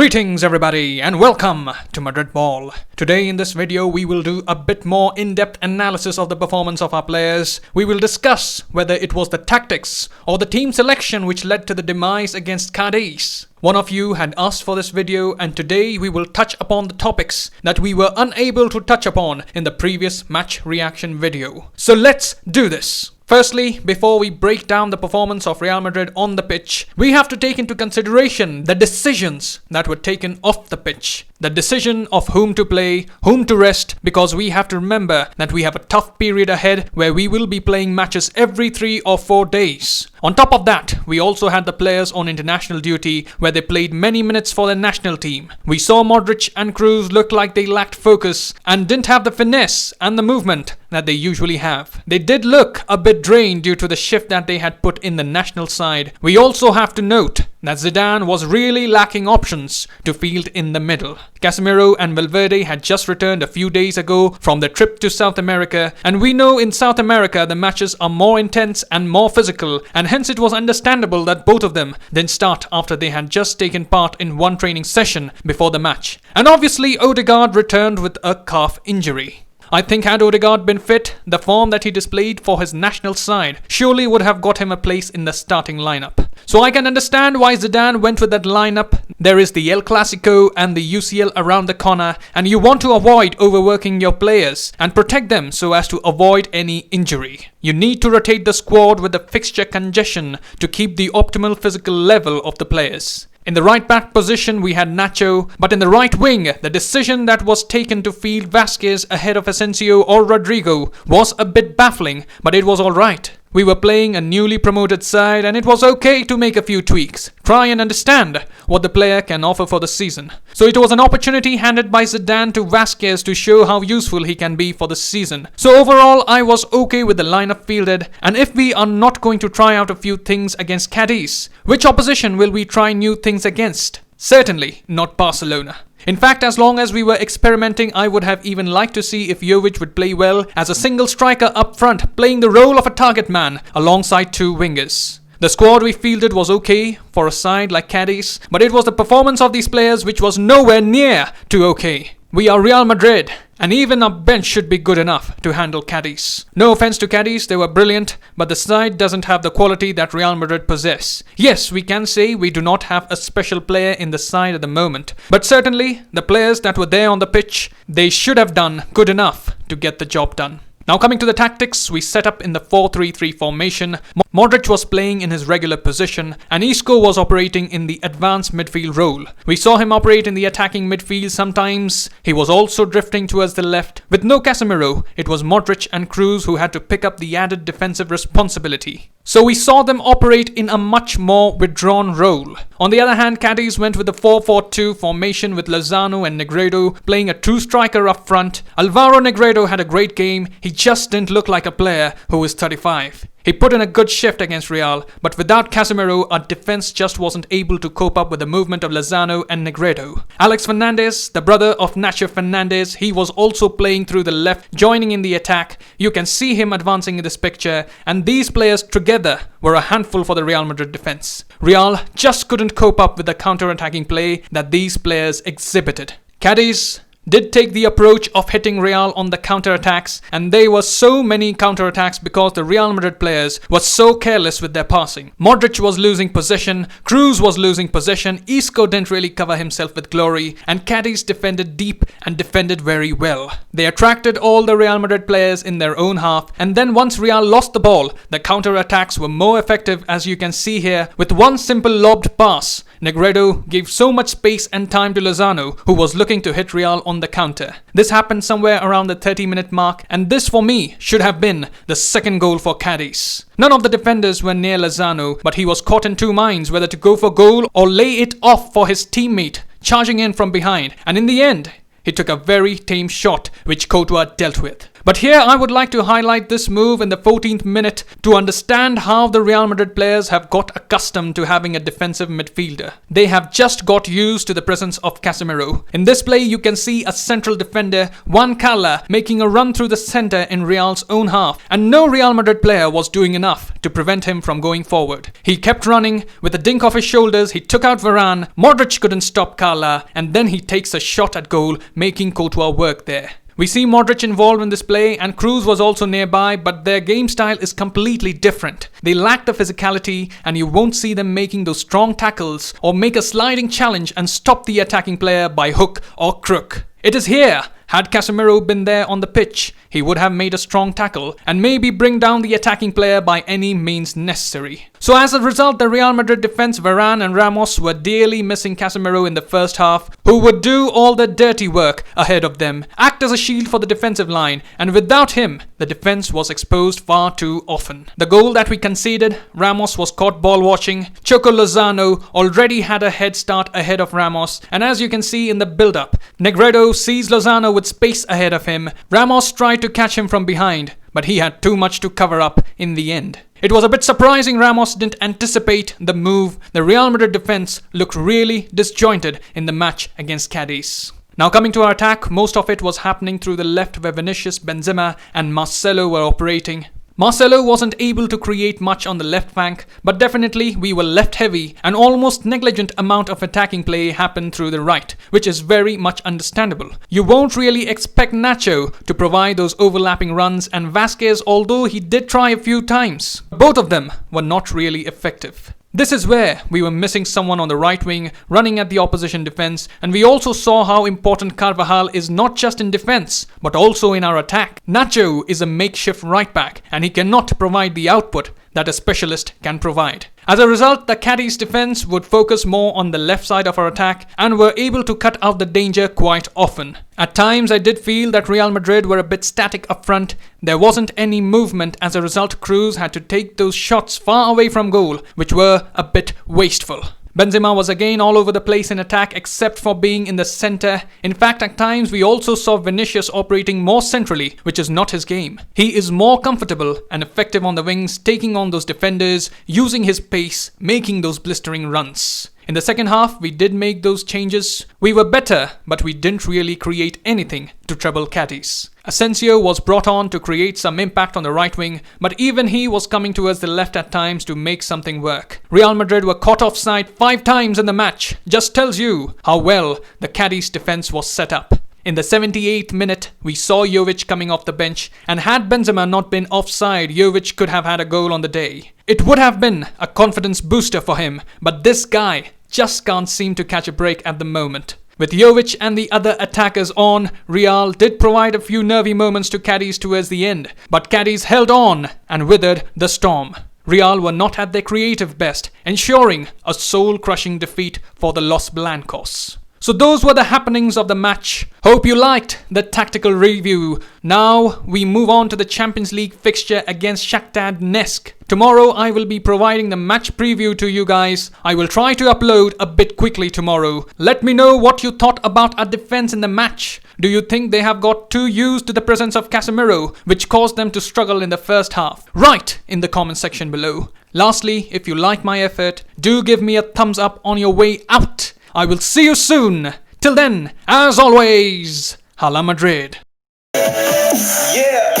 Greetings everybody and welcome to Madrid Ball. Today in this video we will do a bit more in-depth analysis of the performance of our players. We will discuss whether it was the tactics or the team selection which led to the demise against Cadiz. One of you had asked for this video and today we will touch upon the topics that we were unable to touch upon in the previous match reaction video. So let's do this. Firstly, before we break down the performance of Real Madrid on the pitch, we have to take into consideration the decisions that were taken off the pitch. The decision of whom to play, whom to rest, because we have to remember that we have a tough period ahead where we will be playing matches every 3 or 4 days. On top of that, we also had the players on international duty where they played many minutes for their national team. We saw Modric and Kroos look like they lacked focus and didn't have the finesse and the movement that they usually have. They did look a bit drained due to the shift that they had put in the national side. We also have to note that Zidane was really lacking options to field in the middle. Casemiro and Valverde had just returned a few days ago from their trip to South America, and we know in South America the matches are more intense and more physical, and hence it was understandable that both of them didn't start after they had just taken part in one training session before the match. And obviously Odegaard returned with a calf injury. I think had Odegaard been fit, the form that he displayed for his national side surely would have got him a place in the starting lineup. So I can understand why Zidane went with that lineup. There is the El Clasico and the UCL around the corner, and you want to avoid overworking your players and protect them so as to avoid any injury. You need to rotate the squad with the fixture congestion to keep the optimal physical level of the players. In the right back position we had Nacho, but in the right wing, the decision that was taken to field Vasquez ahead of Asensio or Rodrigo was a bit baffling, but it was alright. We were playing a newly promoted side and it was okay to make a few tweaks. Try and understand what the player can offer for the season. So it was an opportunity handed by Zidane to Vasquez to show how useful he can be for the season. So overall I was okay with the lineup fielded, and if we are not going to try out a few things against Cadiz, which opposition will we try new things against? Certainly not Barcelona. In fact, as long as we were experimenting, I would have even liked to see if Jovic would play well as a single striker up front, playing the role of a target man alongside 2 wingers. The squad we fielded was okay for a side like Cadiz, but it was the performance of these players which was nowhere near to okay. We are Real Madrid, and even our bench should be good enough to handle Cadiz. No offense to Cadiz, they were brilliant, but the side doesn't have the quality that Real Madrid possess. Yes, we can say we do not have a special player in the side at the moment, but certainly the players that were there on the pitch, they should have done good enough to get the job done. Now coming to the tactics, we set up in the 4-3-3 formation. Modric was playing in his regular position and Isco was operating in the advanced midfield role. We saw him operate in the attacking midfield sometimes. He was also drifting towards the left. With no Casemiro, it was Modric and Kroos who had to pick up the added defensive responsibility. So we saw them operate in a much more withdrawn role. On the other hand, Cadiz went with the 4-4-2 formation with Lozano and Negredo playing a true striker up front. Alvaro Negredo had a great game. He just didn't look like a player who is 35. He put in a good shift against Real, but without Casemiro, our defense just wasn't able to cope up with the movement of Lozano and Negredo. Alex Fernandez, the brother of Nacho Fernandez, he was also playing through the left, joining in the attack. You can see him advancing in this picture, and these players together were a handful for the Real Madrid defense. Real just couldn't cope up with the counter-attacking play that these players exhibited. Cadiz did take the approach of hitting Real on the counter-attacks, and there were so many counter-attacks because the Real Madrid players were so careless with their passing. Modric was losing possession, Kroos was losing possession, Isco didn't really cover himself with glory, and Cadiz defended deep and defended very well. They attracted all the Real Madrid players in their own half, and then once Real lost the ball, the counter-attacks were more effective, as you can see here. With one simple lobbed pass, Negredo gave so much space and time to Lozano, who was looking to hit Real on the counter. This happened somewhere around the 30-minute mark, and this for me should have been the second goal for Cadiz. None of the defenders were near Lozano, but he was caught in 2 minds whether to go for goal or lay it off for his teammate charging in from behind, and in the end, he took a very tame shot which Courtois dealt with. But here I would like to highlight this move in the 14th minute to understand how the Real Madrid players have got accustomed to having a defensive midfielder. They have just got used to the presence of Casemiro. In this play you can see a central defender, Juan Carla, making a run through the center in Real's own half, and no Real Madrid player was doing enough to prevent him from going forward. He kept running, with a dink off his shoulders he took out Varane, Modric couldn't stop Carla, and then he takes a shot at goal, making Courtois work there. We see Modric involved in this play and Kroos was also nearby, but their game style is completely different. They lack the physicality and you won't see them making those strong tackles or make a sliding challenge and stop the attacking player by hook or crook. It is here. Had Casemiro been there on the pitch, he would have made a strong tackle and maybe bring down the attacking player by any means necessary. So as a result, the Real Madrid defense, Varane and Ramos, were dearly missing Casemiro in the first half, who would do all the dirty work ahead of them, act as a shield for the defensive line, and without him, the defense was exposed far too often. The goal that we conceded, Ramos was caught ball watching. Choco Lozano already had a head start ahead of Ramos, and as you can see in the build-up, Negredo sees Lozano with space ahead of him. Ramos tried to catch him from behind, but he had too much to cover up in the end. It was a bit surprising Ramos didn't anticipate the move. The Real Madrid defense looked really disjointed in the match against Cadiz. Now coming to our attack, most of it was happening through the left where Vinicius, Benzema and Marcelo were operating. Marcelo wasn't able to create much on the left flank, but definitely we were left heavy and almost negligent amount of attacking play happened through the right, which is very much understandable. You won't really expect Nacho to provide those overlapping runs, and Vasquez, although he did try a few times, both of them were not really effective. This is where we were missing someone on the right wing running at the opposition defense, and we also saw how important CARVAJAL is not just in defense but also in our attack. Nacho is a makeshift right back and he cannot provide the output that a specialist can provide. As a result, the Cadiz defense would focus more on the left side of our attack and were able to cut out the danger quite often. At times I did feel that Real Madrid were a bit static up front. There wasn't any movement. As a result, Kroos had to take those shots far away from goal, which were a bit wasteful. Benzema was again all over the place in attack except for being in the center. In fact, at times we also saw Vinicius operating more centrally, which is not his game. He is more comfortable and effective on the wings, taking on those defenders, using his pace, making those blistering runs. In the second half, we did make those changes. We were better, but we didn't really create anything to trouble Cadiz. Asensio was brought on to create some impact on the right wing, but even he was coming towards the left at times to make something work. Real Madrid were caught offside 5 times in the match. Just tells you how well the Cadiz defense was set up. In the 78th minute, we saw Jovic coming off the bench, and had Benzema not been offside, Jovic could have had a goal on the day. It would have been a confidence booster for him, but this guy just can't seem to catch a break at the moment. With Jovic and the other attackers on, Real did provide a few nervy moments to Cadiz towards the end, but Cadiz held on and withered the storm. Real were not at their creative best, ensuring a soul-crushing defeat for the Los Blancos. So those were the happenings of the match. Hope you liked the tactical review. Now we move on to the Champions League fixture against Shakhtar.Donetsk. Tomorrow I will be providing the match preview to you guys. I will try to upload a bit quickly tomorrow. Let me know what you thought about our defense in the match. Do you think they have got too used to the presence of Casemiro, which caused them to struggle in the first half? Write in the comment section below. Lastly, if you like my effort, do give me a thumbs up on your way out. I will see you soon. Till then, as always, Hala Madrid. Yeah.